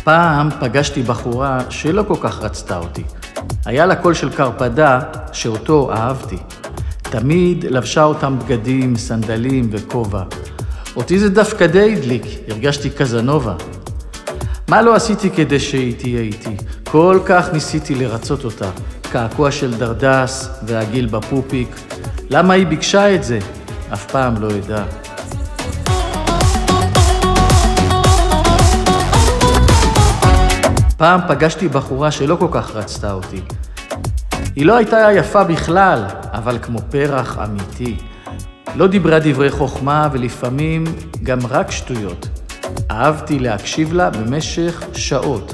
פעם פגשתי בחורה שלא כל כך רצתה אותי. היה לה קול של קרפדה שאותו אהבתי. תמיד לבשה אותם בגדים, סנדלים וכובע. אותי זה דווקא די הדליק, הרגשתי קזנובה. מה לא עשיתי כדי שהיא תהיה איתי? כל כך ניסיתי לרצות אותה. קעקוע של דרדס והגיל בפופיק. למה היא ביקשה את זה? אף פעם לא ידע. פעם פגשתי בחורה שלא כל כך רצתה אותי. היא לא הייתה יפה בכלל, אבל כמו פרח אמיתי. לא דיברה דברי חוכמה ולפעמים גם רק שטויות. אהבתי להקשיב לה במשך שעות.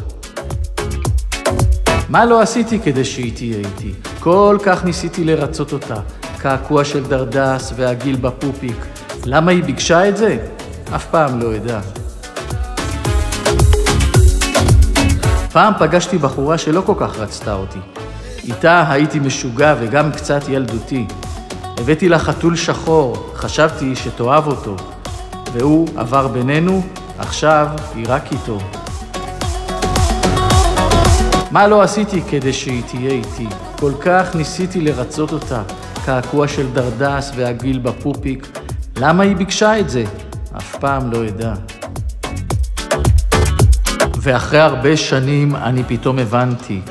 מה לא עשיתי כדי שהיא תהיה איתי? כל כך ניסיתי לרצות אותה. קעקוע של דרדס והגיל בפופיק. למה היא ביקשה את זה? אף פעם לא ידע. פעם פגשתי בחורה שלא כל כך רצתה אותי. איתה הייתי משוגע וגם קצת ילדותי. הבאתי לה חתול שחור, חשבתי שתאהב אותו. והוא עבר בינינו, עכשיו היא רק איתו. מה לא עשיתי כדי שהיא תהיה איתי? כל כך ניסיתי לרצות אותה. קעקוע של דרדס והגיל בפופיק. למה היא ביקשה את זה? אף פעם לא ידע. ואחרי הרבה שנים אני פתאום הבנתי.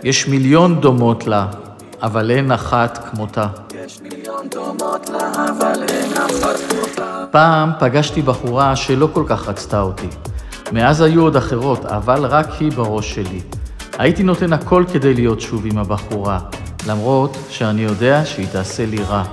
יש מיליון דומות לה, אבל אין אחת כמותה. פעם פגשתי בחורה שלא כל כך רצתה אותי. מאז היו עוד אחרות, אבל רק היא בראש שלי. הייתי נותן הכל כדי להיות שוב עם הבחורה, למרות שאני יודע שהיא תעשה לי רע.